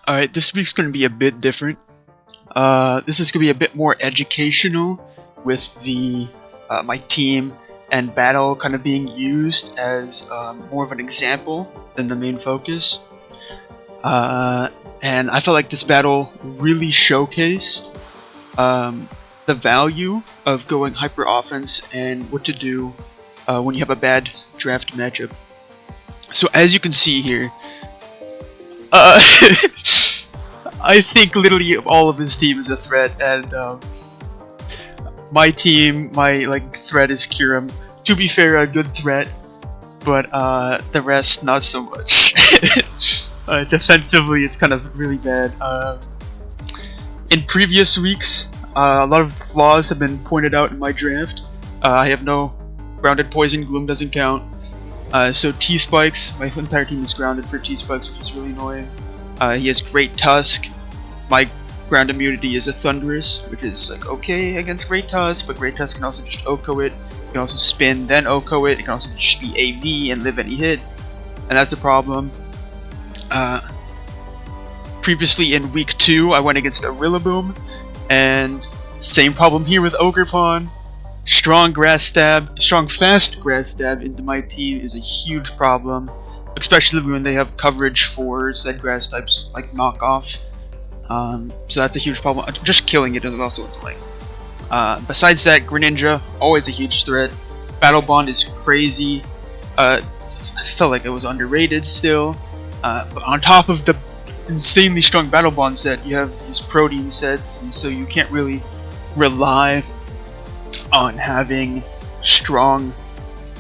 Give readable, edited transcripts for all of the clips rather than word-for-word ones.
Alright, this week's going to be a bit different. This is going to be a bit more educational with the my team and battle kind of being used as more of an example than the main focus. And I felt like this battle really showcased the value of going hyper offense and what to do when you have a bad draft matchup. So as you can see here, I think literally all of his team is a threat, and my team, my threat is Kiram. To be fair, a good threat, but the rest not so much. Defensively, it's kind of really bad. In previous weeks, a lot of flaws have been pointed out in my draft. I have no grounded poison, gloom doesn't count. So T-Spikes, my entire team is grounded for T-Spikes, which is really annoying. He has Great Tusk. My ground immunity is a Thunderous, which is okay against Great Tusk, but Great Tusk can also just OHKO it. You can also spin, then OHKO it. It can also just be AV and live any hit, and that's a problem. Previously in week 2, I went against a Rillaboom, and same problem here with Ogerpon. Strong fast grass stab into my team is a huge problem, especially when they have coverage for said grass types like knockoff. So that's a huge problem. Just killing it is also annoying. Besides that, Greninja, always a huge threat. Battle Bond is crazy. I felt like it was underrated still. But on top of the insanely strong Battle Bond set, you have these protein sets, and so you can't really rely on having strong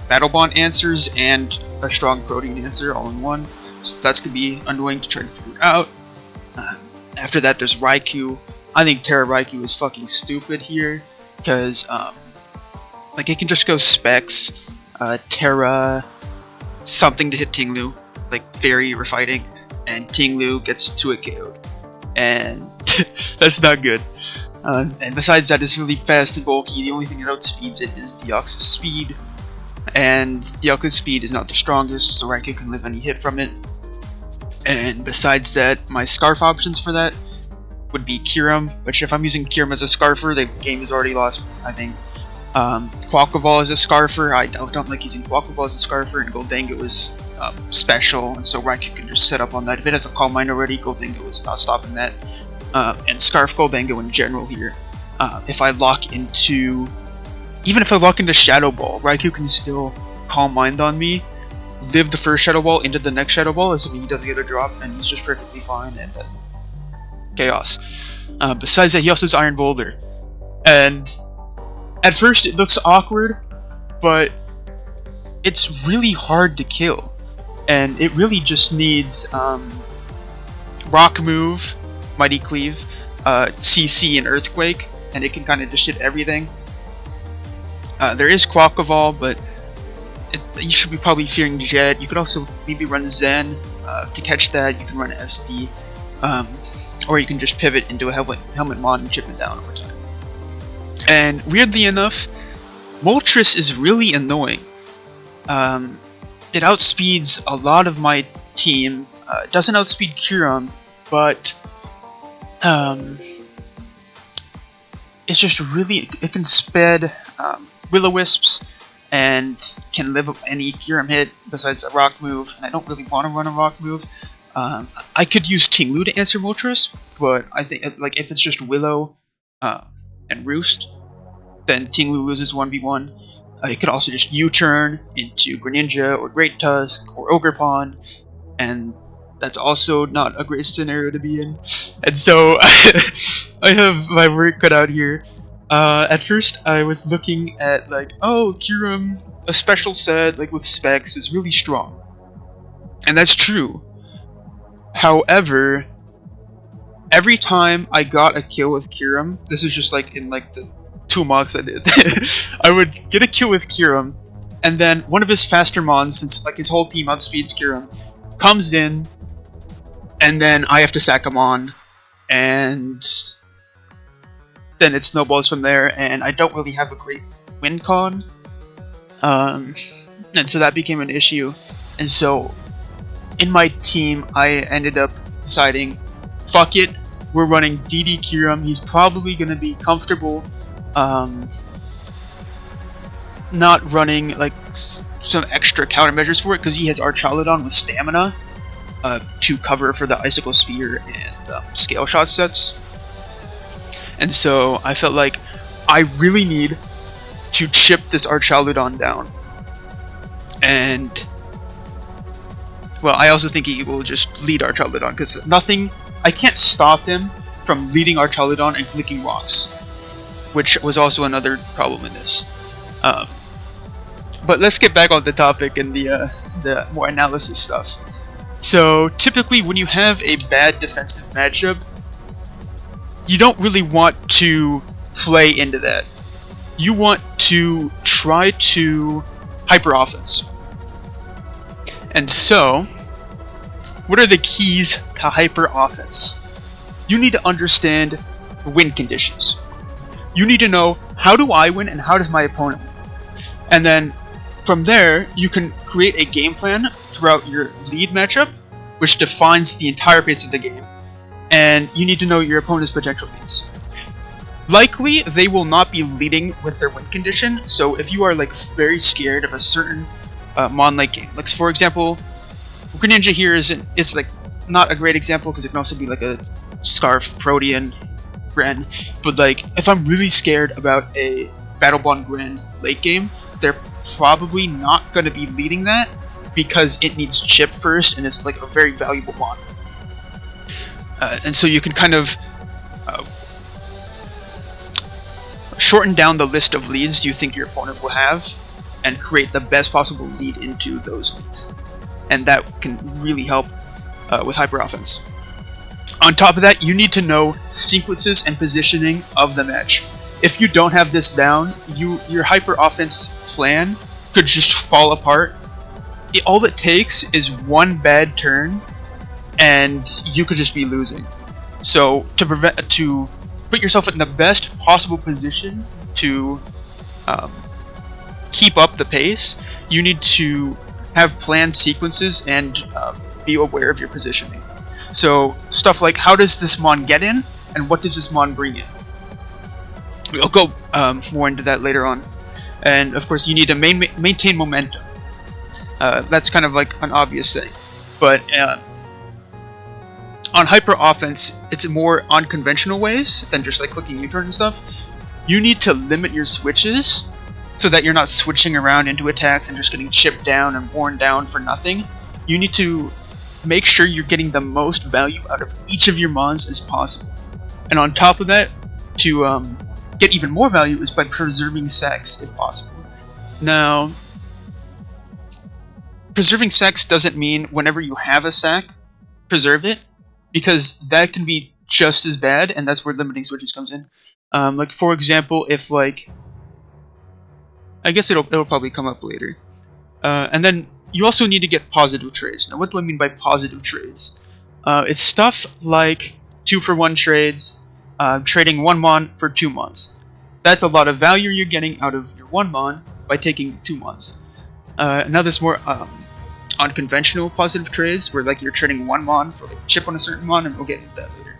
Battle Bond answers and a strong protein answer all in one. So that's going to be annoying to try to figure out. After that, there's Raikou. I think Terra Raikou is fucking stupid here, because it can just go Specs, Terra, something to hit Tinglu, Fairy or Fighting, and Tinglu gets to it KO'd. And that's not good. And besides that, it's really fast and bulky. The only thing that outspeeds it is Deoxys speed, and Deoxys speed is not the strongest, so Raikou can live any hit from it. And besides that, my Scarf options for that would be Kiram, which if I'm using Kiram as a Scarfer, the game is already lost, I think. Quaquaval as a Scarfer, I don't like using Quaquaval as a Scarfer, and Goldango is special, and so Raikou can just set up on that. If it has a Calm Mind already, Goldango is not stopping that. And Scarf Goldango in general here. If I lock into... Even if I lock into Shadow Ball, Raikou can still Calm Mind on me, live the first Shadow Ball into the next Shadow Ball, assuming he doesn't get a drop, and he's just perfectly fine, and then chaos. Besides that, he also has Iron Boulder. And at first it looks awkward, but it's really hard to kill. And it really just needs Rock Move, Mighty Cleave, CC, and Earthquake, and it can kind of just hit everything. There is Quaquaval, but you should be probably fearing Jet. You could also maybe run Zen to catch that. You can run SD, or you can just pivot into a Helmet Mon and chip it down over time. And weirdly enough, Moltres is really annoying. It outspeeds a lot of my team. It doesn't outspeed Kiram, but it's just really, it can sped Will-O-Wisps and can live up any Kiram hit besides a Rock Move, and I don't really want to run a Rock Move. I could use Tinglu to answer Moltres, but I think if it's just Willow and Roost, then Tinglu loses 1v1. You could also just U-turn into Greninja or Great Tusk or Ogerpon, and that's also not a great scenario to be in. And so I have my work cut out here. At first I was looking at Kiram, a special set with Specs is really strong. And that's true. However, every time I got a kill with Kiram, this is just in the 2 mocks I did, I would get a kill with Kiram, and then one of his faster mons, since his whole team outspeeds Kiram, comes in, and then I have to sack him on, and then it snowballs from there, and I don't really have a great win con, and so that became an issue. And so in my team, I ended up deciding fuck it, we're running DD Kiram. He's probably going to be comfortable not running like some extra countermeasures for it, because he has Archaludon with stamina to cover for the Icicle Sphere and Scale Shot sets. And so I felt like I really need to chip this Archaludon down. And well, I also think he will just lead Archaludon, because I can't stop him from leading Archaludon and clicking rocks, which was also another problem in this. But let's get back on the topic and the more analysis stuff. So typically when you have a bad defensive matchup, you don't really want to play into that. You want to try to hyper offense. And so, what are the keys to hyper offense? You need to understand win conditions. You need to know, how do I win and how does my opponent win? And then from there, you can create a game plan throughout your lead matchup, which defines the entire pace of the game. And you need to know your opponent's potential leads. Likely, they will not be leading with their win condition, so if you are like very scared of a certain Mon late game, like for example, Greninja here is like not a great example because it can also be like a Scarf Protean Gren, but like if I'm really scared about a Battle Bond Gren late game, they're probably not going to be leading that because it needs chip first and it's like a very valuable Mon. And so you can kind of shorten down the list of leads you think your opponent will have and create the best possible lead into those leads. And that can really help with hyper offense. On top of that, you need to know sequences and positioning of the match. If you don't have this down, your hyper offense plan could just fall apart. All it takes is one bad turn and you could just be losing. So to put yourself in the best possible position to keep up the pace, you need to have planned sequences and be aware of your positioning. So stuff like, how does this Mon get in and what does this Mon bring in? We'll go more into that later on. And of course you need to maintain momentum. That's kind of like an obvious thing, but on hyper offense, it's more unconventional ways than just like clicking U-turn and stuff. You need to limit your switches so that you're not switching around into attacks and just getting chipped down and worn down for nothing. You need to make sure you're getting the most value out of each of your Mons as possible. And on top of that, to get even more value is by preserving sacks if possible. Now, preserving sacks doesn't mean whenever you have a sack, preserve it, because that can be just as bad, and that's where limiting switches comes in. Like for example, if like, I guess it'll probably come up later. And then you also need to get positive trades. Now what do I mean by positive trades? It's stuff like 2-for-1 trades, trading 1 Mon for 2 Mons. That's a lot of value you're getting out of your 1 Mon by taking 2 Mons. Now there's more unconventional positive trades where like you're trading 1 Mon for like chip on a certain Mon, and we'll get into that later.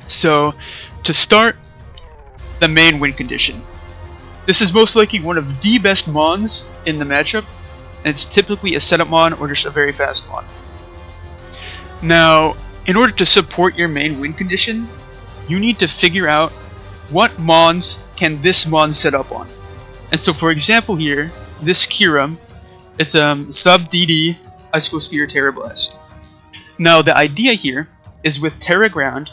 So to start, the main win condition. This is most likely one of the best Mons in the matchup, and it's typically a setup Mon or just a very fast Mon. Now, in order to support your main win condition, you need to figure out what Mons can this Mon set up on. And so for example here, this Kiram, it's sub DD Icicle Sphere Terra Blast. Now the idea here is with Terra Ground,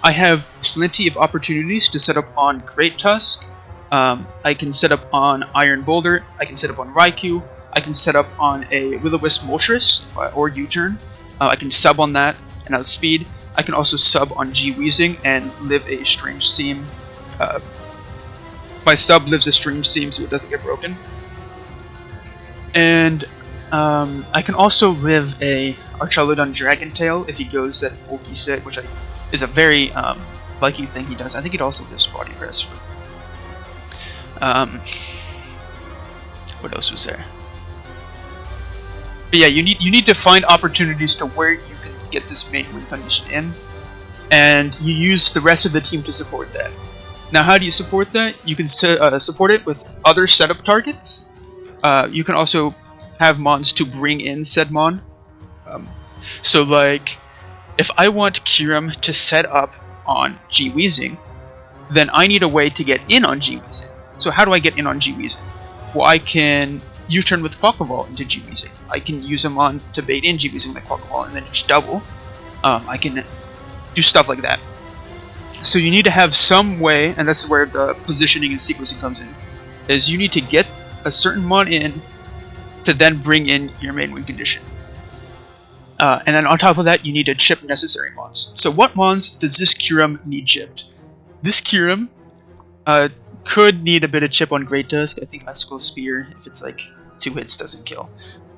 I have plenty of opportunities to set up on Great Tusk. I can set up on Iron Boulder, I can set up on Raikou, I can set up on a Will-O-Wisp Moltres or U-turn. I can sub on that and outspeed. I can also sub on G-Weezing and live a Strange Seam. My sub lives a Strange Seam so it doesn't get broken. And I can also live a Archaludon Dragon Tail if he goes that bulky set, which is a very likely thing he does. I think it also lives Body Press. What else was there? But yeah, you need to find opportunities to where you can get this main win condition in, and you use the rest of the team to support that. Now, how do you support that? You can support it with other setup targets. You can also have mons to bring in said mon. So like, if I want Kyurem to set up on G-Weezing, then I need a way to get in on G-Weezing. So how do I get in on G-Weezing? Well, I can U-turn with Pokeball into G-Weezing. I can use a mon to bait in G-Weezing like Pokeball and then just double. I can do stuff like that. So you need to have some way, and that's where the positioning and sequencing comes in, is you need to get a certain mon in to then bring in your main win condition. And then on top of that, you need to chip necessary mons. So what mons does this Kyurem need chipped? This Kyurem could need a bit of chip on Great Dusk. I think Icicle Spear, if it's like 2 hits, doesn't kill.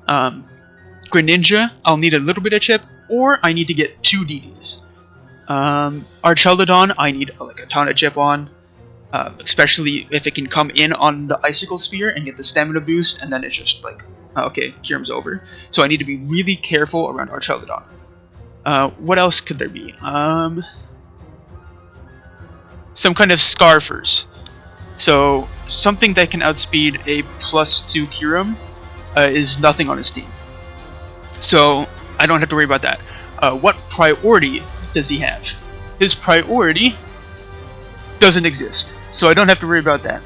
Greninja, I'll need a little bit of chip, or I need to get 2 DDs. Archelodon, I need like a ton of chip on, especially if it can come in on the Icicle Spear and get the stamina boost, and then it's just like, okay, Kyurem's over. So I need to be really careful around Archelodon. What else could there be? Some kind of Scarfers. So something that can outspeed a +2 Kyurem is nothing on his team. So I don't have to worry about that. What priority does he have? His priority doesn't exist, so I don't have to worry about that.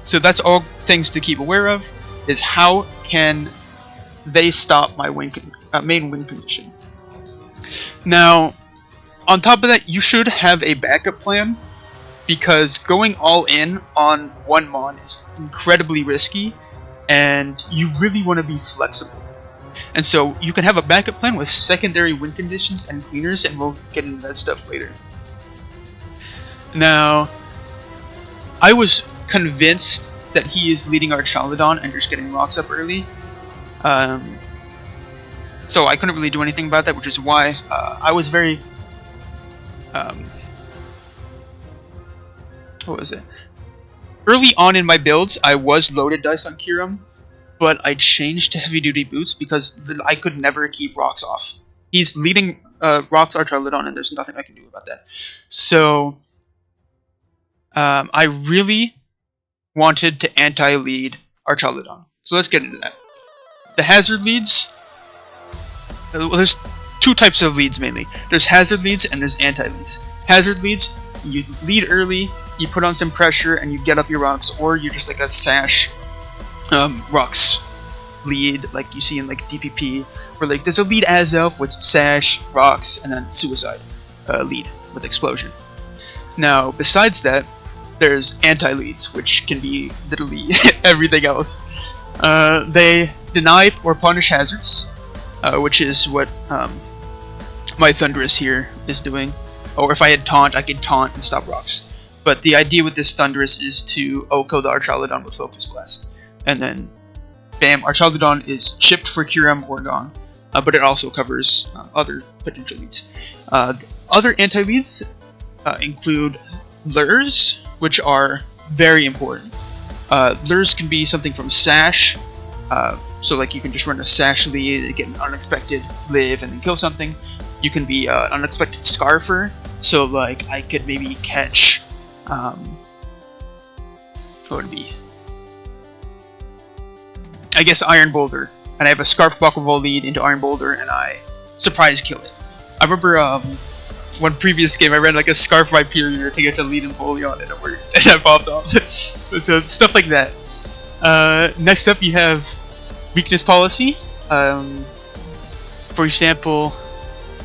So that's all things to keep aware of, is how can they stop my main win condition. Now, on top of that, you should have a backup plan, because going all in on one mon is incredibly risky, and you really want to be flexible. And so you can have a backup plan with secondary win conditions and cleaners, and we'll get into that stuff later. Now, I was convinced that he is leading Archelodon and just getting rocks up early. So I couldn't really do anything about that, which is why I was very... what was it? Early on in my builds, I was loaded dice on Kyurem, but I changed to heavy duty boots because I could never keep rocks off. He's leading rocks Archelodon, and there's nothing I can do about that. So I really wanted to anti-lead Archelodon. So let's get into that. The hazard leads, well, there's 2 types of leads mainly. There's hazard leads and there's anti-leads. Hazard leads, you lead early, you put on some pressure, and you get up your rocks, or you're just like a sash rocks lead, like you see in like DPP, where like there's a lead as elf with sash, rocks, and then suicide lead with explosion. Now, besides that, there's anti-leads, which can be literally everything else. They deny or punish hazards, which is what my Thundurus here is doing. Or if I had taunt, I could taunt and stop rocks. But the idea with this Thundurus is to OHKO the Archelodon with Focus Blast. And then, bam, Archelodon is chipped for Kyurem or gone. But it also covers other potential leads. Other anti-leads include lures, which are very important. Lures can be something from Sash, so like you can just run a Sash lead and get an unexpected live and then kill something. You can be an unexpected Scarfer, so like I could maybe catch, what would it be? I guess Iron Boulder, and I have a Scarf Pokeball lead into Iron Boulder, and I surprise kill it. I remember one previous game I ran like a Scarf Rhyperior to get to lead Empoleon, and it worked, and I popped off. So stuff like that. Next up, you have weakness policy. For example,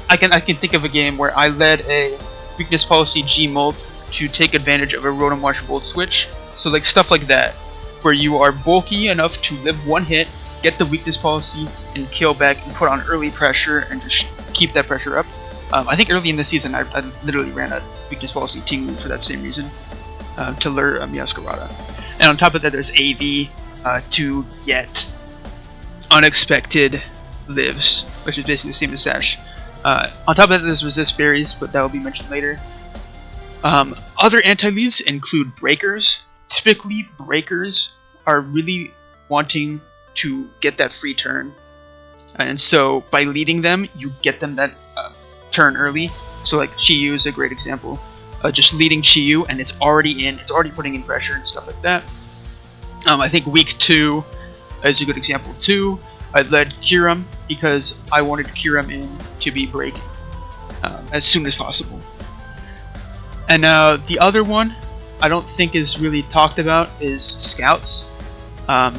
I can think of a game where I led a weakness policy G-Molt to take advantage of a Rotom Wash Volt switch. So like stuff like that, where you are bulky enough to live one hit, get the weakness policy, and kill back and put on early pressure and just keep that pressure up. I think early in the season I literally ran a weakness policy Tingu for that same reason, to lure Meowscarada. And on top of that, there's AV to get unexpected lives, which is basically the same as Sash. On top of that, there's resist berries, but that will be mentioned later. Other anti-leads include breakers. Typically, breakers are really wanting to get that free turn, and so by leading them, you get them that turn early. So like Chiyu is a great example. Just leading Chiyu, and it's already putting in pressure and stuff like that. I think week 2 is a good example too. I led Kyurem because I wanted Kyurem in to be breaking as soon as possible. And the other one I don't think is really talked about is Scouts.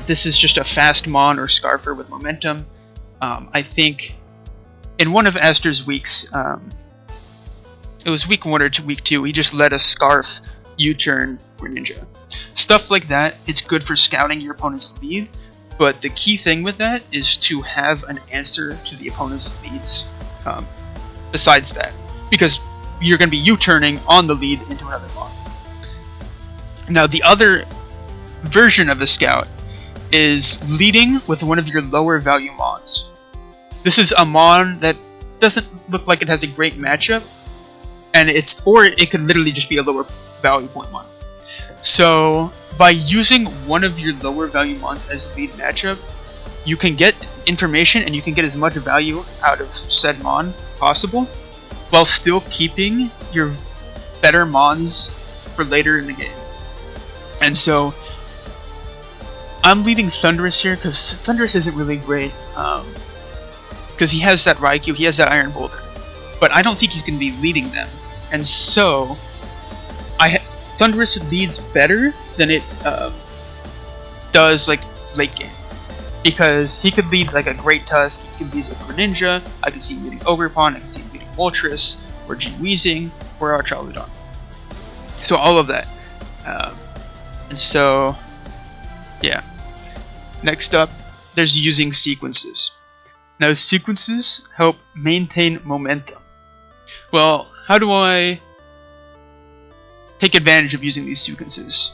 This is just a fast Mon or Scarfer with momentum. I think in one of Aster's weeks, it was week 1 or week 2, he just led a Scarf U-turn Greninja. Stuff like that, it's good for scouting your opponent's lead, but the key thing with that is to have an answer to the opponent's leads besides that, because you're going to be U-turning on the lead into another Mon. Now the other version of the Scout is leading with one of your lower value Mons. This is a Mon that doesn't look like it has a great matchup, and or it could literally just be a lower value point Mon. So by using one of your lower value Mons as the lead matchup, you can get information and you can get as much value out of said Mon possible, while still keeping your better Mons for later in the game. And so I'm leading Thundurus here because Thundurus isn't really great, because he has that Raikou, he has that Iron Boulder, but I don't think he's going to be leading them. And so Thundurus leads better than it does like late game, because he could lead like a Great Tusk, he could lead a Greninja, I could see him leading Ogerpon, I could see him leading Moltres, or G-Weezing, or Archaludon. So all of that. And so, yeah. Next up, there's using sequences. Now sequences help maintain momentum. Well, how do I take advantage of using these sequences?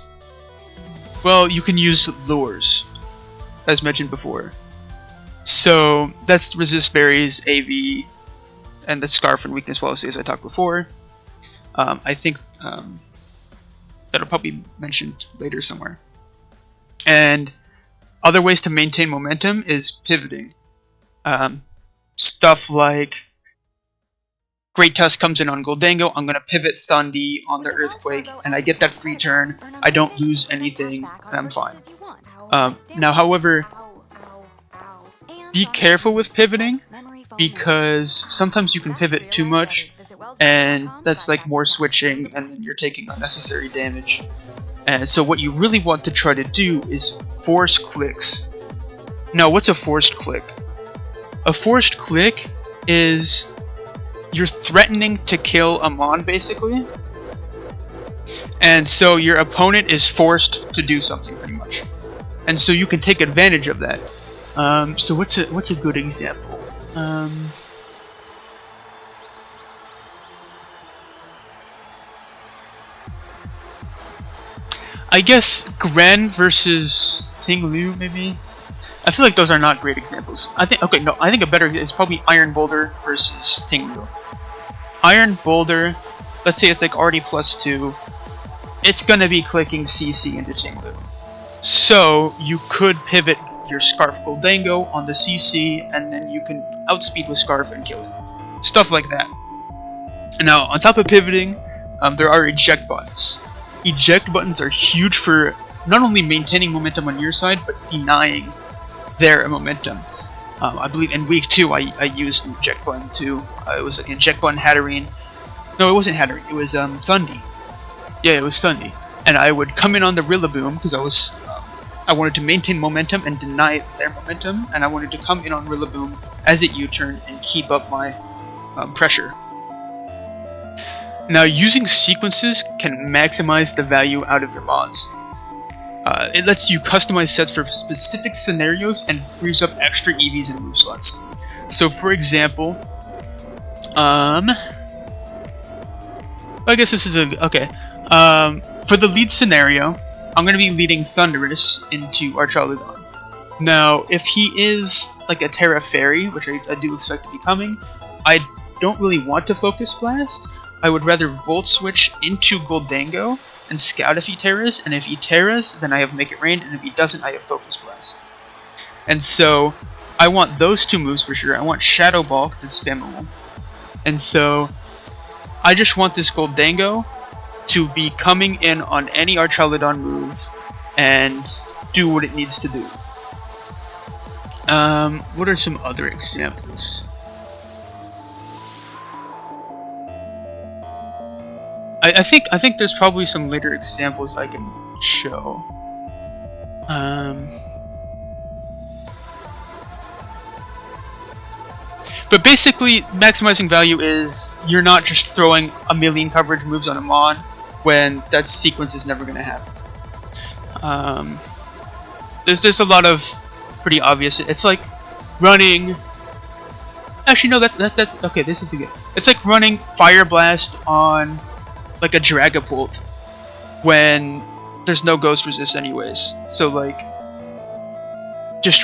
Well, you can use lures, as mentioned before. So that's Resist Berries, AV, and the Scarf and Weakness Policy, as I talked before. I think that'll probably be mentioned later somewhere. And other ways to maintain momentum is pivoting. Stuff like Great Tusk comes in on Goldango, I'm going to pivot Thundy on the Earthquake, and I get that free turn, I don't lose anything, and I'm fine. Now, however, be careful with pivoting, because sometimes you can pivot too much, and that's like more switching, and then you're taking unnecessary damage. And so what you really want to try to do is force clicks. Now, what's a forced click? A forced click is you're threatening to kill a Mon, basically, and so your opponent is forced to do something, pretty much, and so you can take advantage of that. So what's a good example? I guess Gren versus Ting-Lu, maybe? I feel like those are not great examples. I think a better is probably Iron Boulder versus Ting-Lu. Iron Boulder, let's say it's like already +2, it's gonna be clicking CC into Ting-Lu. So you could pivot your Scarf Goldango on the CC, and then you can outspeed with Scarf and kill it. Stuff like that. And now, on top of pivoting, there are eject buttons. Eject buttons are huge for not only maintaining momentum on your side, but denying their momentum. I believe in week 2 I used an eject button too. It was an eject button Hatterene. No, it wasn't Hatterene, it was Thundy. Yeah, it was Thundy. And I would come in on the Rillaboom, because I wanted to maintain momentum and deny their momentum, and I wanted to come in on Rillaboom as it U-turned and keep up my pressure. Now, using sequences can maximize the value out of your Mons. It lets you customize sets for specific scenarios and frees up extra EVs and move slots. So, for example, I guess this is okay. For the lead scenario, I'm going to be leading Thundurus into Archaludon. Now, if he is like a Terra Fairy, which I do expect to be coming, I don't really want to Focus Blast. I would rather Volt Switch into Goldango and scout if he Terras, and if he Terras, then I have Make It Rain, and if he doesn't, I have Focus Blast. And so, I want those two moves for sure. I want Shadow Ball, because it's spammable. And so, I just want this Goldango to be coming in on any Archaludon move and do what it needs to do. What are some other examples? I think there's probably some later examples I can show. But basically, maximizing value is you're not just throwing a million coverage moves on a Mon when that sequence is never going to happen. There's a lot of pretty obvious. It's like running. Actually, no. That's okay. This is a good. It's like running Fire Blast on like a Dragapult when there's no Ghost Resist anyways. So like, just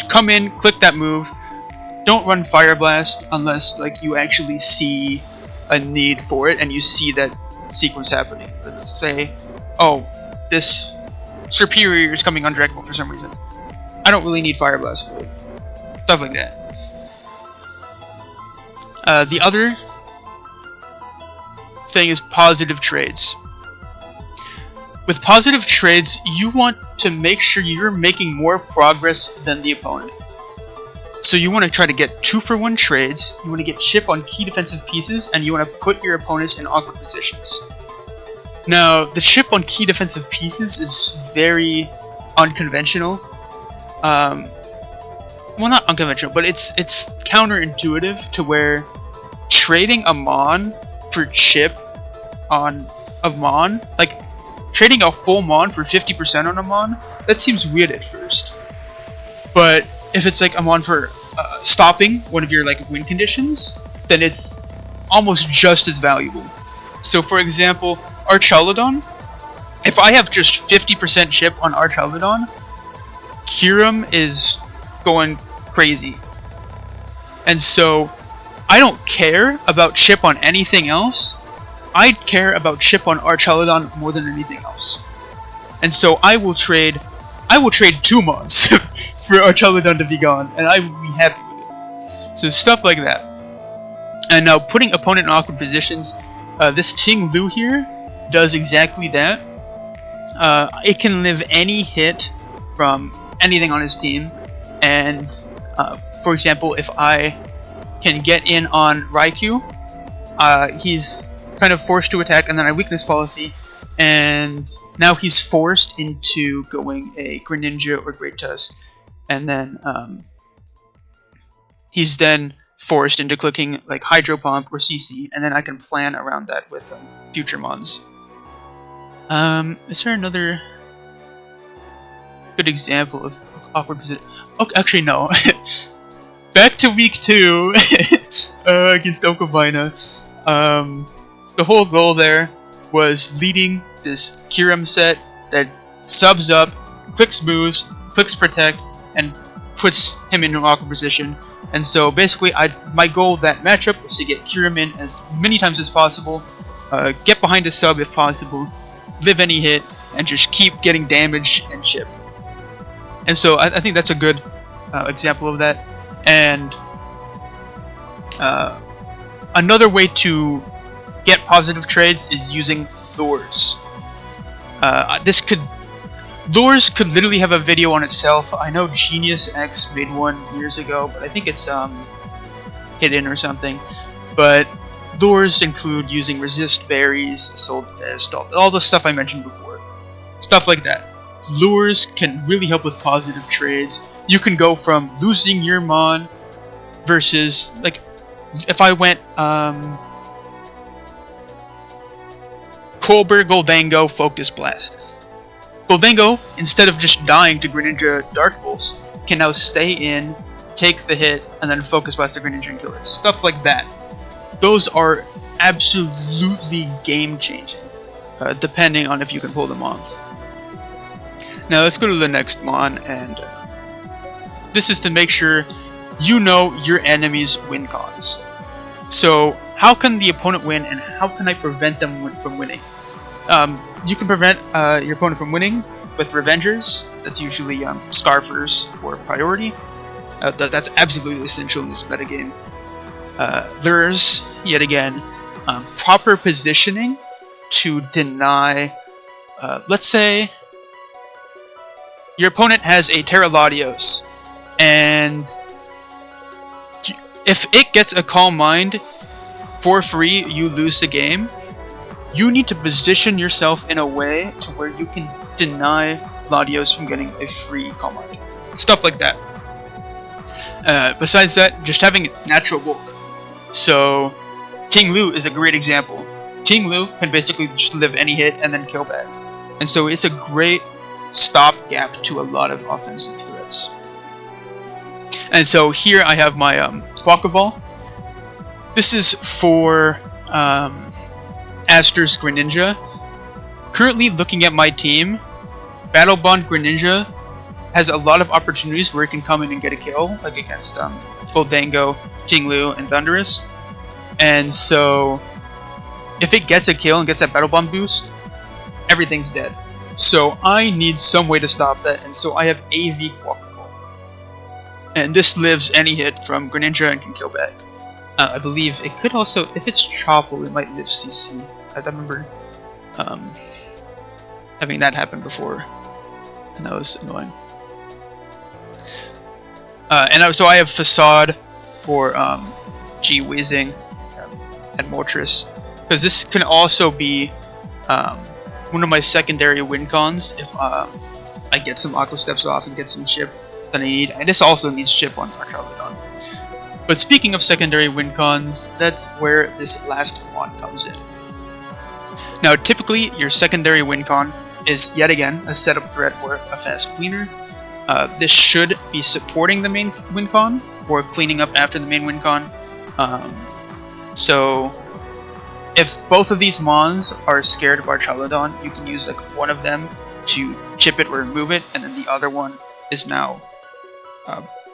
come in, click that move. Don't run Fire Blast unless like you actually see a need for it and you see that sequence happening. Let's say, oh, this Superior is coming on Dragapult for some reason. I don't really need Fire Blast for it. Stuff like that. The other thing is positive trades. With positive trades, you want to make sure you're making more progress than the opponent. So you want to try to get 2-for-1 trades, you want to get chip on key defensive pieces, and you want to put your opponents in awkward positions. Now, the chip on key defensive pieces is very unconventional. Well, not unconventional, but it's counterintuitive to where trading a Mon for chip on a Mon, like trading a full Mon for 50% on a Mon, that seems weird at first. But if it's like a Mon for stopping one of your like win conditions, then it's almost just as valuable. So for example, Archaludon, if I have just 50% chip on Archaludon, Kyurem is going crazy. And so I don't care about chip on anything else. I care about chip on Archaludon more than anything else. And so I will trade 2 Mons for Archaludon to be gone, and I will be happy with it. So stuff like that. And now putting opponent in awkward positions, this Ting Lu here does exactly that. It can live any hit from anything on his team, and for example, if I can get in on Raikou, he's kind of forced to attack, and then I weakness policy, and now he's forced into going a Greninja or Great Tusk, and then he's then forced into clicking like Hydro Pump or CC, and then I can plan around that with future Mons. Is there another good example of awkward position? Oh, actually no. Back to week 2 against Okabina. The whole goal there was leading this Kyurem set that subs up, clicks moves, clicks protect, and puts him in an awkward position. And so basically, my goal that matchup was to get Kyurem in as many times as possible, get behind a sub if possible, live any hit, and just keep getting damage and chip. And so I think that's a good example of that. And another way to get positive trades is using lures. Lures could literally have a video on itself. I know Genius X made one years ago, but I think it's hidden or something. But lures include using resist berries, soul fist, all the stuff I mentioned before. Stuff like that. Lures can really help with positive trades. You can go from losing your Mon versus, like, if I went Colbert, Goldango, Focus Blast. Goldango, instead of just dying to Greninja Dark Pulse, can now stay in, take the hit, and then Focus Blast the Greninja and kill it. Stuff like that. Those are absolutely game-changing, depending on if you can pull them off. Now let's go to the next Mon, and this is to make sure you know your enemy's win cons. So how can the opponent win, and how can I prevent them from winning? You can prevent your opponent from winning with Revengers. That's usually Scarfers or Priority. That's absolutely essential in this metagame. Lures, yet again, proper positioning to deny, let's say, your opponent has a Terra Latios, and if it gets a Calm Mind for free, you lose the game. You need to position yourself in a way to where you can deny Latios from getting a free Calm Mind. Stuff like that. Besides that, just having natural bulk. So, Ting Lu is a great example. Ting Lu can basically just live any hit and then kill back. And so it's a great stopgap to a lot of offensive threats. And so here I have my Quackavall. This is for Aster's Greninja. Currently looking at my team, Battle Bond Greninja has a lot of opportunities where it can come in and get a kill, like against Goldango, Ting Lu, and Thundurus. And so if it gets a kill and gets that Battle Bond boost, everything's dead. So I need some way to stop that, and so I have AV Quackaball. And this lives any hit from Greninja and can kill back. I believe it could also, if it's Chople, it might live CC. I remember having that happen before, and that was annoying. So I have Facade for G-Weezing and Moltres, because this can also be one of my secondary win cons if I get some Aqua Steps off and get some chip that I need. And this also needs chip on Charlotton. But speaking of secondary win cons, that's where this last mon comes in. Now typically your secondary win con is yet again a setup threat or a fast cleaner. This should be supporting the main win con or cleaning up after the main win con. So if both of these mons are scared of Charlotton, you can use like one of them to chip it or remove it, and then the other one is now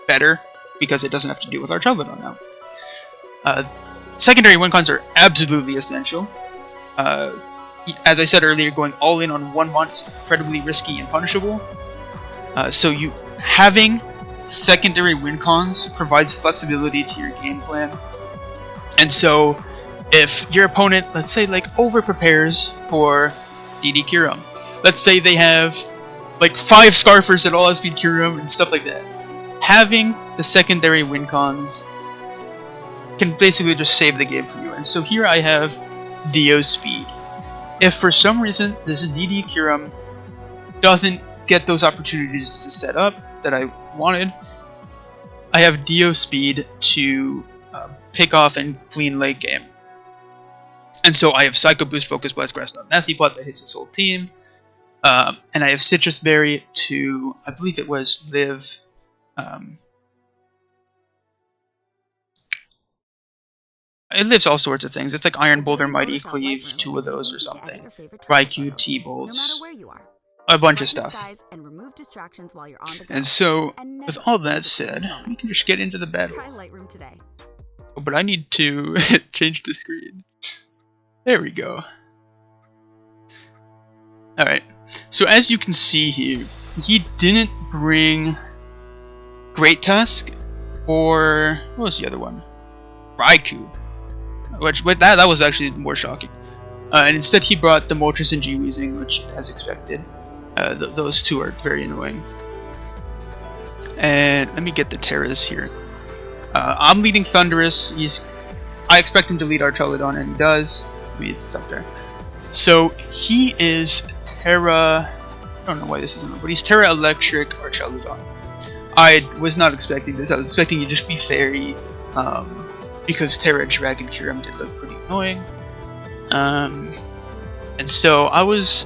better because it doesn't have to deal with Charlotton now. Secondary win cons are absolutely essential. As I said earlier, going all in on one mon is incredibly risky and punishable. So having secondary win cons provides flexibility to your game plan. And so if your opponent, let's say, like over prepares for DD Kyurem, let's say they have like 5 Scarfers that all have speed Kyurem and stuff like that, having the secondary win cons can basically just save the game for you. And so here I have Dio Speed. If for some reason this DD Kyurem doesn't get those opportunities to set up that I wanted, I have Dio Speed to pick off and clean late game. And so I have Psycho Boost, Focus Blast, Grass Knot, Nasty Plot that hits his whole team. And I have Citrus Berry to, I believe it was, live. It lives all sorts of things. It's like Iron Boulder, Mighty Cleave, 2 of those or something. Raikou, T-Bolts, a bunch of stuff. And so, with all that said, we can just get into the battle. Oh, but I need to change the screen. There we go. Alright, so as you can see here, he didn't bring Great Tusk or what was the other one? Raikou. Which that was actually more shocking. And instead he brought the Moltres and G-Weezing, which, as expected, those 2 are very annoying. And let me get the Terras here. I'm leading Thundurus. I expect him to lead Charlotton, and he does. It's up there. So he is Terra. I don't know why this isn't, but he's Terra Electric Charlotton. I was not expecting this. I was expecting you to just be Fairy, because Terra Dragon Kyurem did look pretty annoying. And so I was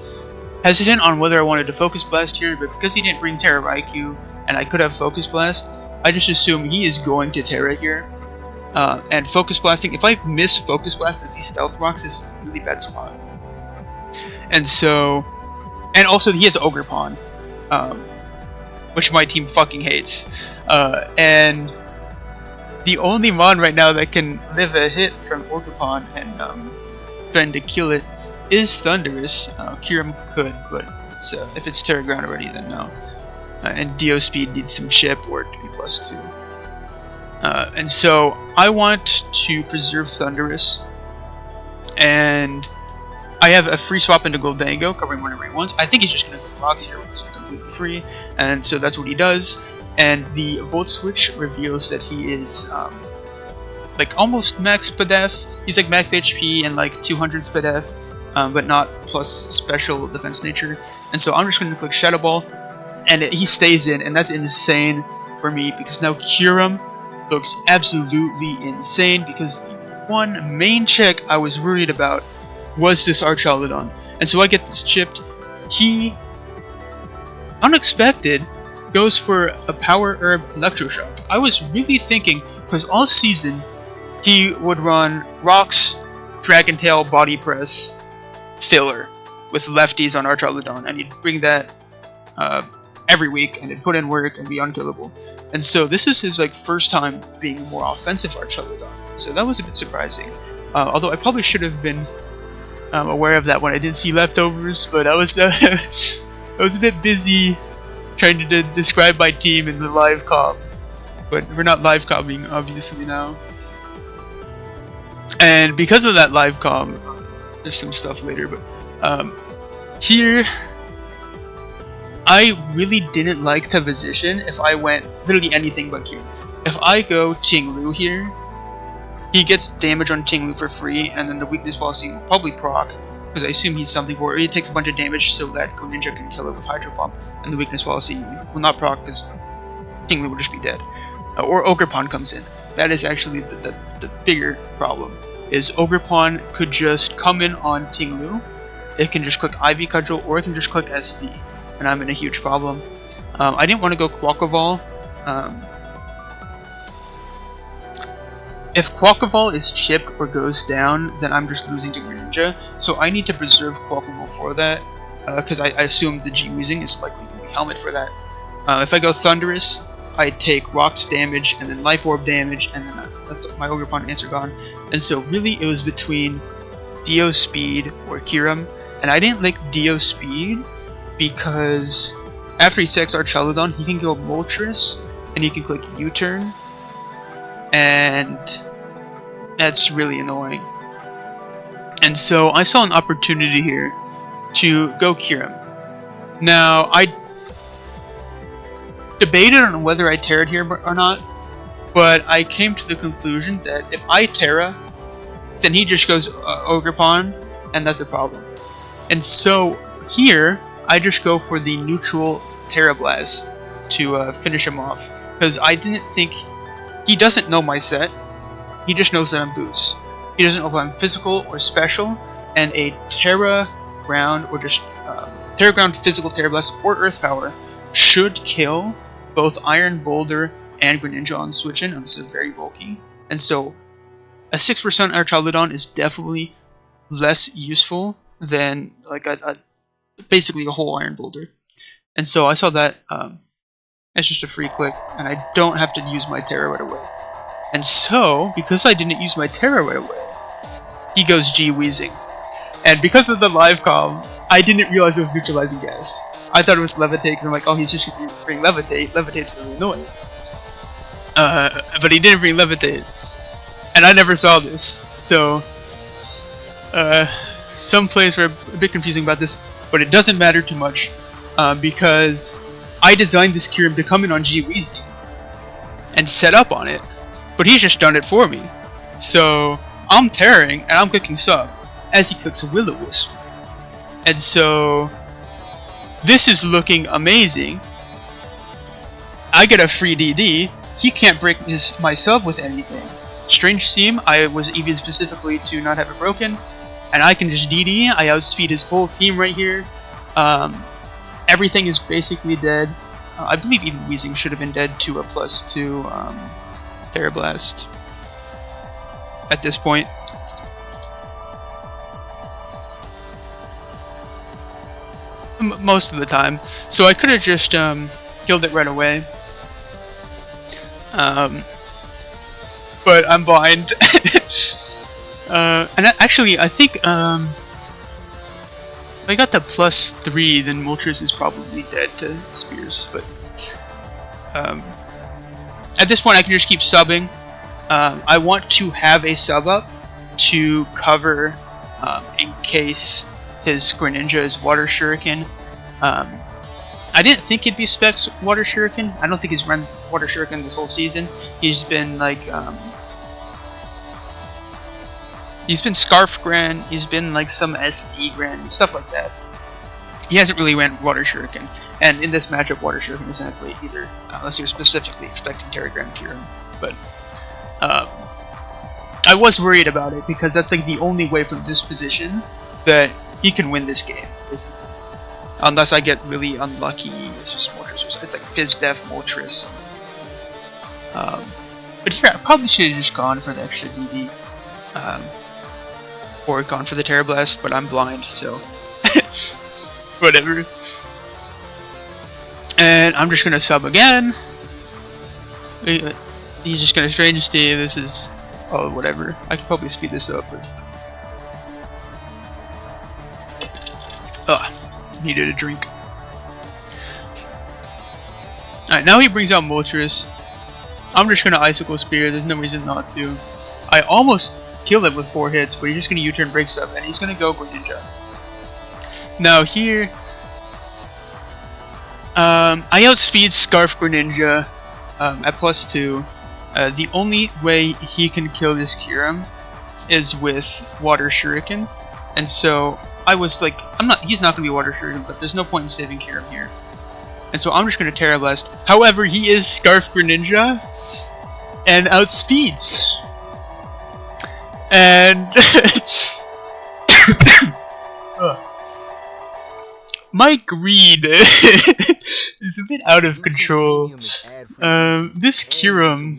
hesitant on whether I wanted to Focus Blast here, but because he didn't bring Terra Raikou, and I could have Focus Blast, I just assume he is going to Terra here. And Focus Blasting, if I miss Focus Blast as he Stealth Rocks, is a really bad spot. And so, and also he has Ogerpon, which my team fucking hates. And the only mon right now that can live a hit from Ogerpon and threaten to kill it is Thundurus. Kyurem could, but if it's Terra Ground already, then no. And Dio Speed needs some chip or to be +2. And so I want to preserve Thundurus and I have a free swap into Goldango, covering whenever he wants. I think he's just going to click rocks here, which is completely free, and so that's what he does. And the Volt Switch reveals that he is like almost max SPDF. He's like max HP and like 200 SPDF, but not plus special defense nature. And so I'm just going to click Shadow Ball, and he stays in, and that's insane for me because now Kyurem looks absolutely insane because the one main check I was worried about was this Archaludon. And so I get this chipped. He, unexpected, goes for a Power Herb Electroshock. I was really thinking, because all season he would run Rocks, Dragon Tail, Body Press, Filler with lefties on Archaludon, and he'd bring that every week, and it'd put in work and be unkillable. And so this is his like first time being a more offensive Archaludon. So that was a bit surprising. Although I probably should have been aware of that when I did see leftovers, but I was I was a bit busy trying to describe my team in the live comp. But we're not live comping obviously now. And because of that live comp, there's some stuff later, but here I really didn't like to position if I went literally anything but Q. If I go Tinglu here, he gets damage on Tinglu for free, and then the weakness policy will probably proc, because I assume he's something for it. He takes a bunch of damage so that Greninja can kill it with Hydro Pump, and the weakness policy will not proc because Tinglu will just be dead. Or Ogerpon comes in. That is actually the bigger problem, is Ogerpon could just come in on Tinglu, it can just click Ivy Cudgel, or it can just click SD, and I'm in a huge problem. I didn't want to go Quaquaval. If Quaquaval is chipped or goes down, then I'm just losing to Greninja, so I need to preserve Quaquaval for that, because I assume the G-Weezing is likely to be Helmet for that. If I go Thunderous, I take Rocks damage, and then Life Orb damage, and then that's my Ogerpon answer gone. And so really it was between Dio Speed or Kyurem, and I didn't like Dio Speed because after he sacks Archaludon, he can go Moltres, and he can click U-turn, and that's really annoying. And so I saw an opportunity here to go Kyurem. Now, I debated on whether I Terra'd here or not, but I came to the conclusion that if I Terra, then he just goes Ogerpon, and that's a problem. And so here, I just go for the neutral Terra Blast to finish him off, because I didn't think... He doesn't know my set, he just knows that I'm Boost. He doesn't know if I'm physical or special, and a Terra Ground, or just Terra Ground Physical Terra Blast, or Earth Power should kill both Iron Boulder and Greninja on switch in, and this is very bulky. And so, a 6% Archaludon is definitely less useful than like basically a whole Iron Boulder. And so I saw that it's just a free click, and I don't have to use my Terra right away. And so, because I didn't use my Terra right away, he goes G-Weezing. And because of the live comm, I didn't realize it was neutralizing gas. I thought it was Levitate, because I'm like, oh, he's just going to bring Levitate. Levitate's really annoying. But he didn't bring Levitate. And I never saw this. So, some plays were a bit confusing about this, but it doesn't matter too much, because I designed this Kyurem to come in on G-Weezing and set up on it, but he's just done it for me. So I'm Terraing and I'm clicking sub as he clicks a Will-O-Wisp. And so this is looking amazing. I get a free DD. He can't break my sub with anything. Strange Seam, I was EV'd specifically to not have it broken, and I can just DD. I outspeed his whole team right here. Everything is basically dead. I believe even Weezing should have been dead to a +2 Terra Blast at this point. Most of the time. So I could have just killed it right away. But I'm blind. And actually, I think if I got the +3, then Moltres is probably dead to Spears, but at this point I can just keep subbing. I want to have a sub up to cover in case his Greninja is Water Shuriken. I didn't think he'd be Specs Water Shuriken. I don't think he's run Water Shuriken this whole season. He's been like, he's been Scarf Gran, he's been like some SD Gran, stuff like that. He hasn't really ran Water Shuriken, and in this matchup, Water Shuriken isn't at play either, unless you're specifically expecting Terragram Kyurem. But I was worried about it because that's like the only way from this position that he can win this game, basically. Unless I get really unlucky, it's just Moltres. It's like Fizz Def, Moltres. But here, I probably should have just gone for the extra DD. Or gone for the Terra Blast, but I'm blind, so whatever. And I'm just gonna sub again. He's just gonna Strange Stay. This is whatever. I could probably speed this up. But needed a drink. Alright, now he brings out Moltres. I'm just gonna Icicle Spear. There's no reason not to. I almost killed him with 4 hits, but he's just gonna U-turn Breaks Up, and he's gonna go Greninja. Now here, I outspeed Scarf Greninja at +2. The only way he can kill this Kyurem is with Water Shuriken, and so I was like, he's not gonna be Water Shuriken, but there's no point in saving Kyurem here. And so I'm just gonna Terra Blast. However, he is Scarf Greninja and outspeeds. And my greed is a bit out of control. This Kyurem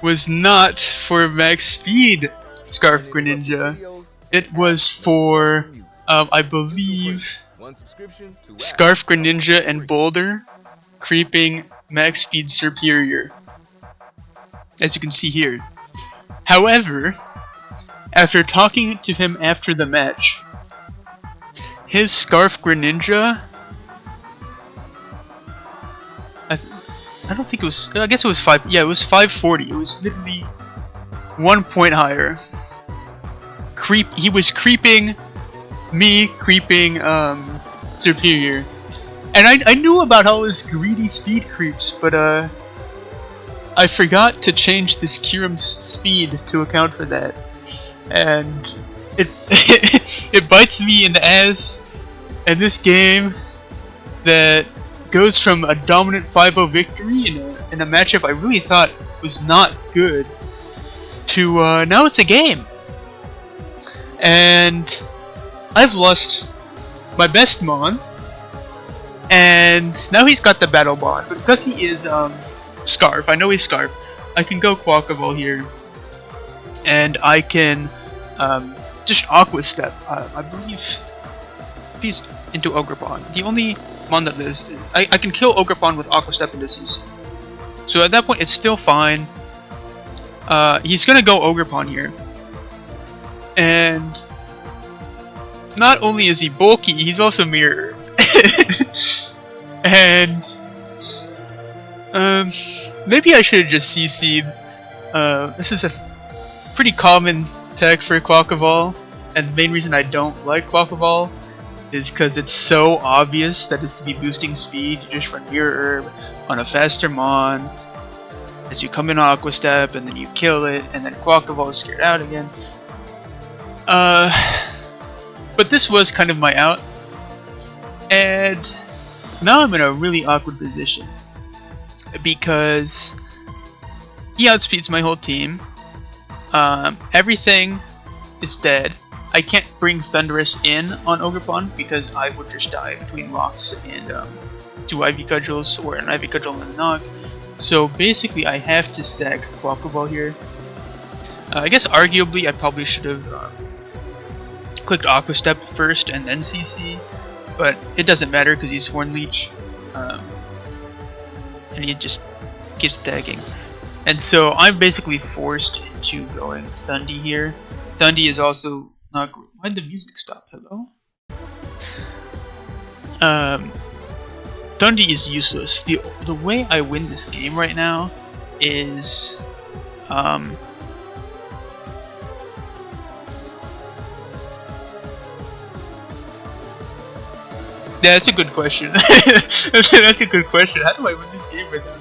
was not for max speed Scarf Greninja. It was for, I believe, Scarf Greninja and Boulder creeping max speed superior, as you can see here. However, after talking to him after the match, his Scarf Greninja, I don't think it was, I guess it was 5, yeah, it was 540, it was literally 1 point higher. He was creeping me, creeping superior. And I knew about all his greedy speed creeps, but I forgot to change this Kyurem's speed to account for that, and it it bites me in the ass. And this game that goes from a dominant 5-0 victory in a matchup I really thought was not good to now it's a game, and I've lost my best Mon, and now he's got the Battle Bond, but because he is Scarf, I know he's Scarf, I can go Quackable here, and I can just Aqua Step. I believe if he's into Ogrepon, the only Mon that lives, I can kill Ogrepon with Aqua Step into CC. So at that point, it's still fine. He's gonna go Ogrepon here, and not only is he bulky, he's also Mirror. And maybe I should have just CC'd. This is a pretty common tech for Quackable, and the main reason I don't like Quackable is because it's so obvious that it's to be boosting speed. You just run Mirror Herb on a faster Mon as you come in Aqua Step, and then you kill it, and then Quackable is scared out again. But this was kind of my out, and now I'm in a really awkward position because he outspeeds my whole team. Everything is dead. I can't bring Thundurus in on Ogrepon because I would just die between rocks and 2 Ivy Cudgels, or an Ivy Cudgel and a Nog. So basically I have to sack Quackable here. I guess arguably I probably should have clicked Aqua Step first and then CC, but it doesn't matter because he's Horn Leech, and he just keeps tagging. And so I'm basically forced into going Thundy here. Thundy is also not great. Why'd the music stop? Hello? Thundy is useless. The way I win this game right now is Yeah, that's a good question. That's a good question. How do I win this game with him?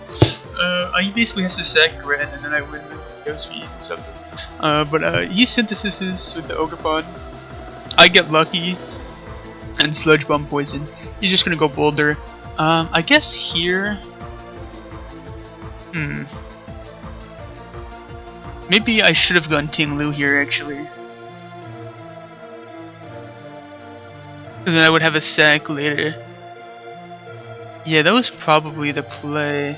He basically has to sack Gren, and then I win with Ghost Speed or something. But he synthesises with the Ogerpon. I get lucky, and Sludge Bomb Poison. He's just gonna go Boulder. I guess here... Maybe I should have gone Ting Lu here, actually. Then I would have a sack later. Yeah, that was probably the play.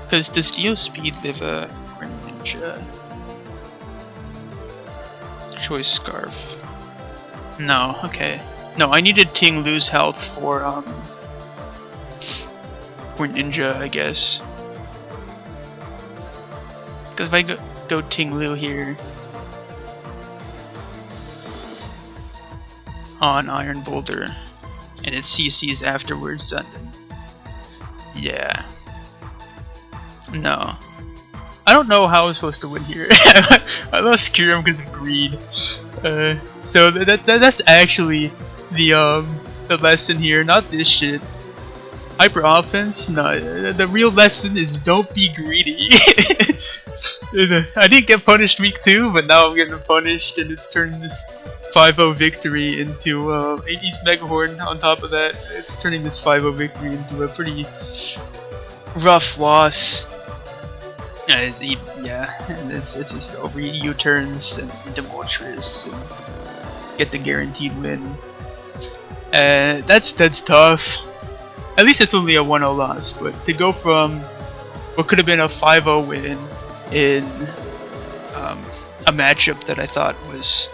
Because does Dio Speed live a Ninja? Choice Scarf. No, okay. No, I needed Ting Lu's health for Ninja, I guess. Because if I go Ting Lu here on Iron Boulder, and it CCs afterwards, then yeah. No. I don't know how I was supposed to win here. I lost Kyurem because of greed. So that's actually the lesson here, not this shit. Hyper offense? No, the real lesson is don't be greedy. I didn't get punished week 2, but now I'm getting punished, and it's turning this 5-0 victory into 80s Megahorn. On top of that, it's turning this 5-0 victory into a pretty rough loss. Yeah, and it's just over U-turns and into Moltres and get the guaranteed win. That's tough. At least it's only a 1-0 loss, but to go from what could have been a 5-0 win in a matchup that I thought was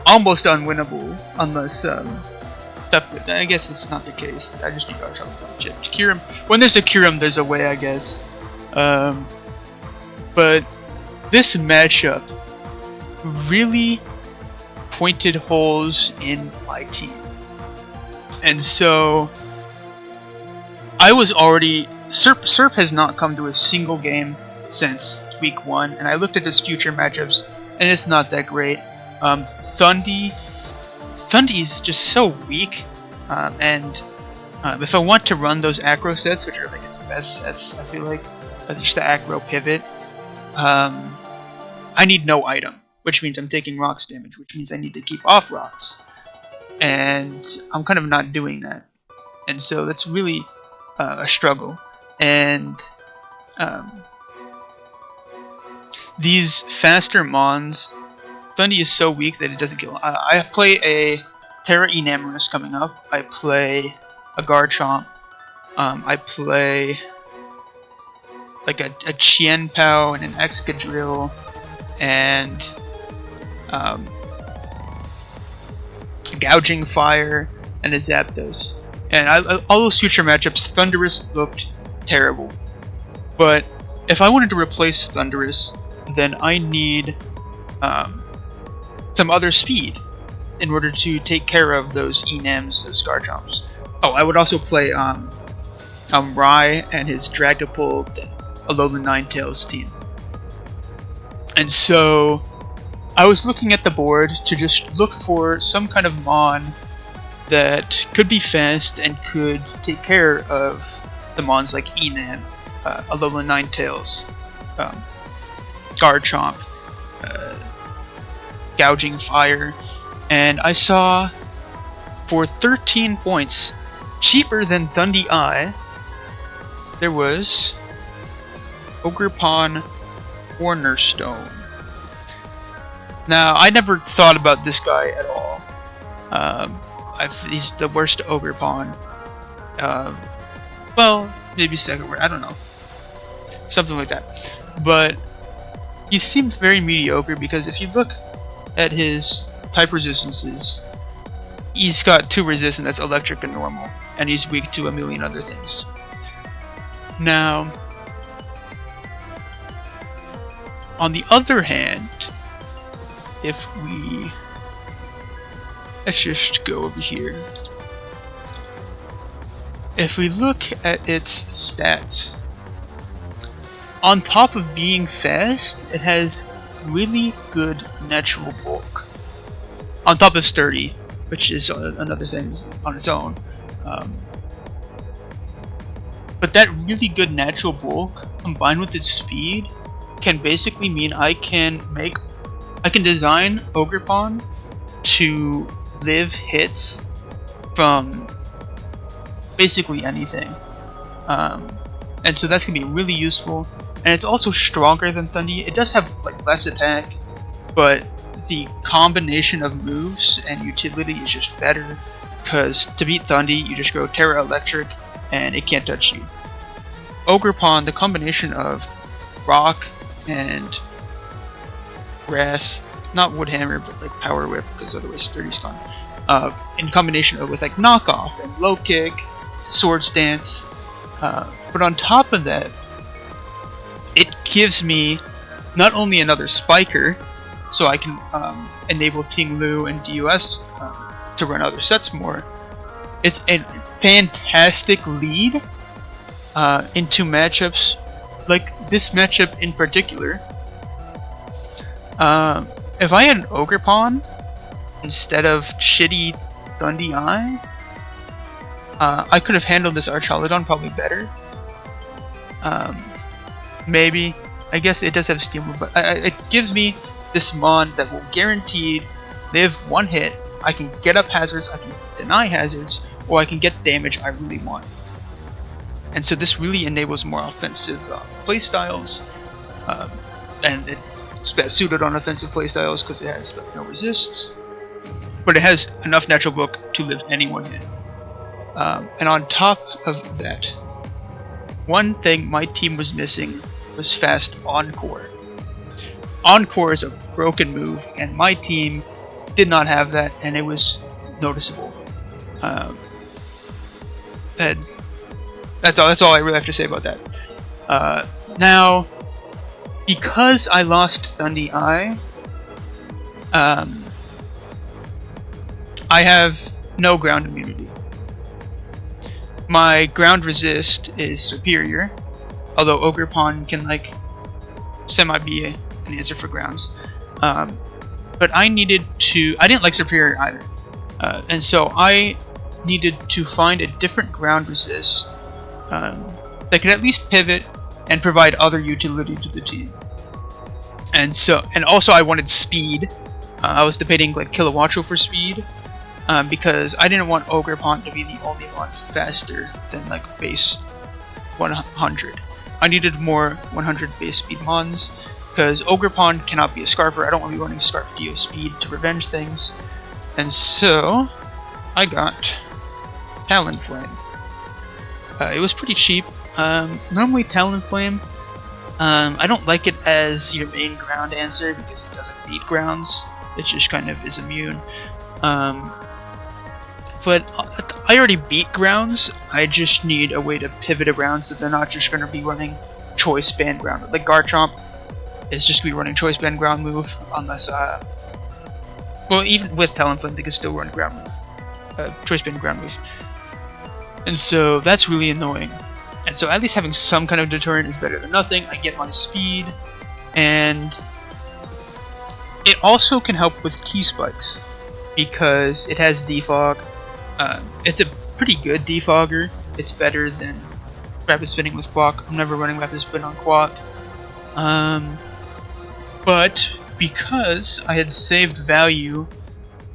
almost unwinnable, unless I guess it's not the case. I just need to talk about Kyurem. When there's a Kyurem, there's a way, I guess. But this matchup really pointed holes in my team, and so I was already Serp has not come to a single game since week 1, and I looked at his future matchups, and it's not that great. Thundy is just so weak, and if I want to run those acro sets, which are like its best sets, I feel like, just the acro pivot, I need no item, which means I'm taking rocks damage, which means I need to keep off rocks, and I'm kind of not doing that, and so that's really a struggle. And these faster mons, Thundy is so weak that it doesn't kill. I play a Terra Enamorous coming up. I play a Garchomp. I play like a Chien Pao and an Excadrill and a Gouging Fire and a Zapdos. And all those future matchups, Thundurus looked terrible. But if I wanted to replace Thundurus, then I need some other speed in order to take care of those Enams, those Garchomps. Oh, I would also play Rai and his Dragapult, Alolan Ninetales team. And so I was looking at the board to just look for some kind of mon that could be fast and could take care of the mons like Enam, Alolan Ninetales, Garchomp, Gouging Fire, and I saw for 13 points, cheaper than Thundy Eye, there was Ogerpon Cornerstone. Now, I never thought about this guy at all. He's the worst Ogerpon. Well, maybe second word, I don't know. Something like that. But he seemed very mediocre because if you look at his type resistances, he's got 2 resistance, that's electric and normal, and he's weak to a million other things. Now, on the other hand, if we... let's just go over here. If we look at its stats, on top of being fast, it has really good natural bulk. On top of sturdy, which is another thing on its own. But that really good natural bulk combined with its speed can basically mean I can design Ogerpon to live hits from basically anything. And so that's gonna be really useful. And it's also stronger than Thundy. It does have like less attack, but the combination of moves and utility is just better, because to beat Thundy you just go Terra Electric and it can't touch you. Ogerpon, the combination of rock and grass, not wood hammer but like power whip, because otherwise 30's gone, in combination with like knockoff and low kick, sword stance, but on top of that it gives me not only another spiker, so I can enable Ting Lu and DUS to run other sets more. It's a fantastic lead into matchups like this matchup in particular. If I had an Ogerpon instead of shitty Thundy Eye, I could have handled this Archaludon probably better. Maybe. I guess it does have Steel Move, but it gives me this Mon that will guaranteed live one hit. I can get up hazards, I can deny hazards, or I can get damage I really want. And so this really enables more offensive playstyles, and it's best suited on offensive playstyles because it has like, no resists, but it has enough natural bulk to live any one hit. And on top of that, one thing my team was missing was fast Encore. Encore is a broken move, and my team did not have that, and it was noticeable. That's all I really have to say about that. Now, because I lost Thundy Eye, I have no ground immunity. My ground resist is superior, although Ogerpon can like semi-be an answer for grounds. But I didn't like superior either, and so I needed to find a different ground resist that could at least pivot and provide other utility to the team. And also I wanted speed. I was debating like Kilowattrel for speed, because I didn't want Ogerpon to be the only one faster than like base 100. I needed more 100 base speed mons, because Ogerpon cannot be a Scarfer. I don't want to be running Scarf Dio speed to revenge things. And so I got Talonflame. It was pretty cheap. Normally Talonflame, I don't like it as your main ground answer because it doesn't beat grounds. It just kind of is immune. But I already beat grounds. I just need a way to pivot around so they're not just going to be running choice band ground. Like Garchomp is just going to be running choice band ground move, unless well, even with Talonflame they can still run ground move, choice band ground move. And so that's really annoying. And so at least having some kind of deterrent is better than nothing. I get my speed, and it also can help with key spikes because it has defog. It's a pretty good defogger. It's better than rapid spinning with Quack. I'm never running rapid spin on Quack. But because I had saved value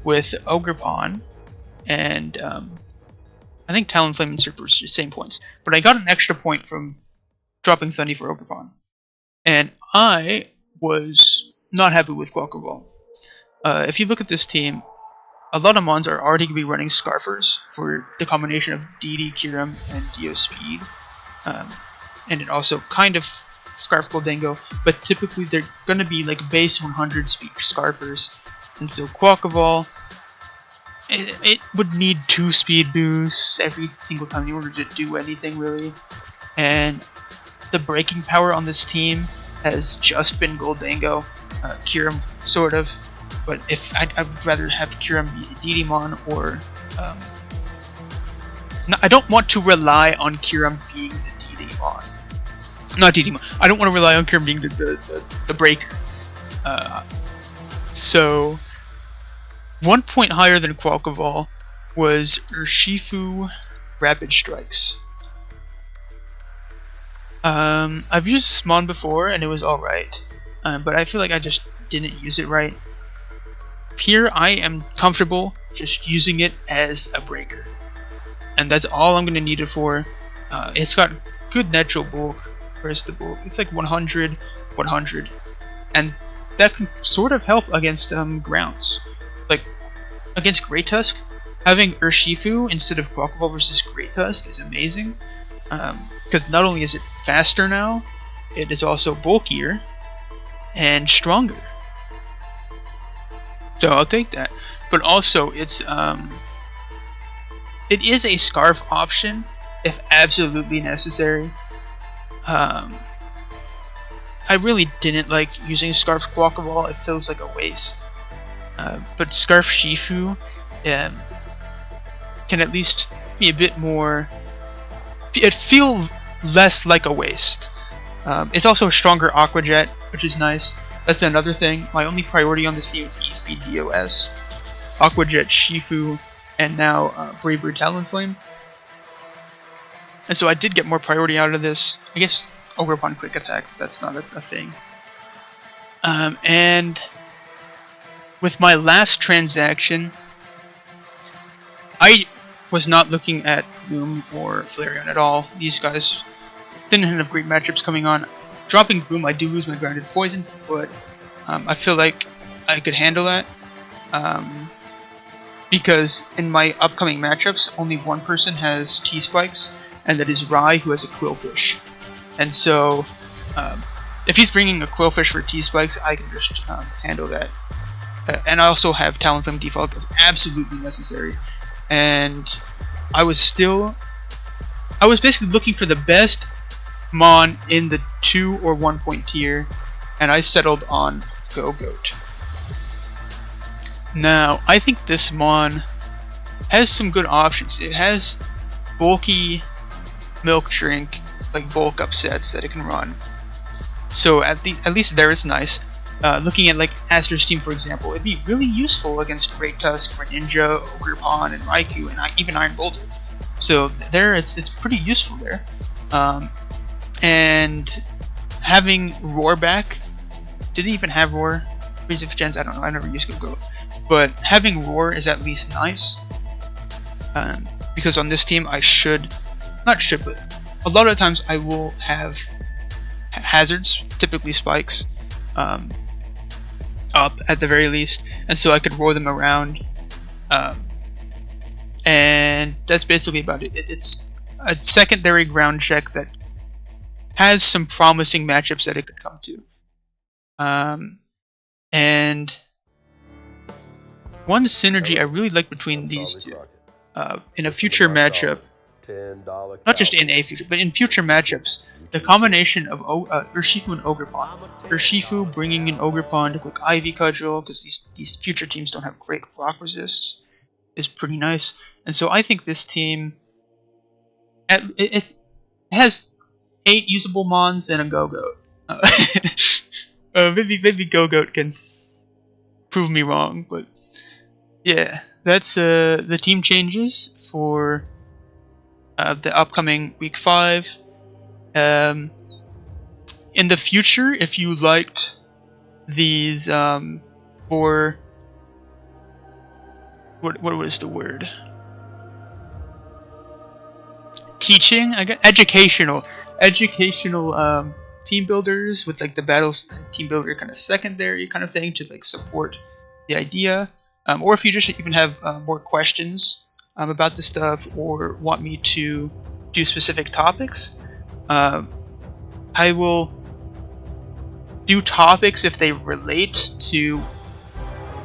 with Ogerpon, and I think Talonflame and Surfer were the same points, but I got an extra point from dropping Thundy for Ogerpon, and I was not happy with Quackaball. If you look at this team, a lot of mons are already going to be running Scarfers for the combination of DD, Kyurem, and Dio Speed, and it also kind of Scarf Goldango, but typically they're going to be like base 100 speed Scarfers, and so Quackaball, it would need 2 speed boosts every single time in order to do anything really, and the breaking power on this team has just been Goldango, Kyurem sort of, but if I would rather have Kyurem be a DDmon, or no, I don't want to rely on Kyurem being the DDmon. Not DDmon. I don't want to rely on Kyurem being the breaker. So 1 point higher than Qualcoval was Urshifu Rapid Strikes. I've used this mon before and it was alright, but I feel like I just didn't use it right. Here I am comfortable just using it as a breaker, and that's all I'm going to need it for. It's got good natural bulk. Where's the bulk? It's like 100, 100, and that can sort of help against grounds. Like against Great Tusk, having Urshifu instead of Quackball versus Great Tusk is amazing, because not only is it faster now, it is also bulkier and stronger. So I'll take that. But also, it is a Scarf option if absolutely necessary. I really didn't like using Scarf Quackball. It feels like a waste. But Scarf Shifu can at least be a bit more. It feels less like a waste. It's also a stronger Aqua Jet, which is nice. That's another thing. My only priority on this team is E-Speed DOS, Aqua Jet Shifu, and now Braver Talonflame. And so I did get more priority out of this. I guess Ogerpon Quick Attack, that's not a thing. And with my last transaction, I was not looking at Gloom or Flareon at all. These guys didn't have great matchups coming on. Dropping Gloom, I do lose my grounded poison, but I feel like I could handle that. Because in my upcoming matchups, only one person has T-Spikes, and that is Rai, who has a Quillfish. And so, if he's bringing a Quillfish for T-Spikes, I can just handle that. And I also have Talonflame default if absolutely necessary. And I was basically looking for the best mon in the 2 or 1 point tier, and I settled on Go-Goat. Now, I think this mon has some good options. It has bulky milk drink, like bulk upsets that it can run. So at least there it's nice. Looking at like AsterJ team, for example, it'd be really useful against Great Tusk, Greninja, Ogerpon, and Raikou, and even Iron Boulder. So there, it's pretty useful there. And having Roar back, did it even have Roar? Reason for Gens, I don't know, I never used Go-Goat. But having Roar is at least nice. Because on this team I but a lot of times I will have hazards, typically spikes, up at the very least, and so I could roar them around. And that's basically about it. It's a secondary ground check that has some promising matchups that it could come to. And one synergy I really like between these two, in a future matchup, not just in a future, but in future matchups, the combination of Urshifu and Ogerpon. Urshifu bringing in Ogerpon to click Ivy Cudgel, because these future teams don't have great rock resists, is pretty nice. And so I think this team, it has 8 usable mons and a Go-Goat. Maybe Go-Goat can prove me wrong, but yeah, that's the team changes for the upcoming week 5. In the future, if you liked these for what was the word? Teaching, I guess, educational team builders with like the battles team builder kind of secondary kind of thing to like support the idea, or if you just even have more questions about the stuff or want me to do specific topics, I will do topics if they relate to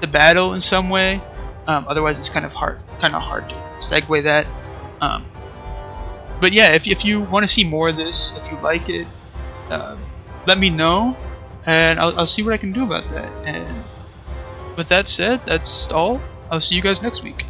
the battle in some way. Otherwise, it's kind of hard to segue that. But yeah, if you want to see more of this, if you like it, let me know, and I'll see what I can do about that. And with that said, that's all. I'll see you guys next week.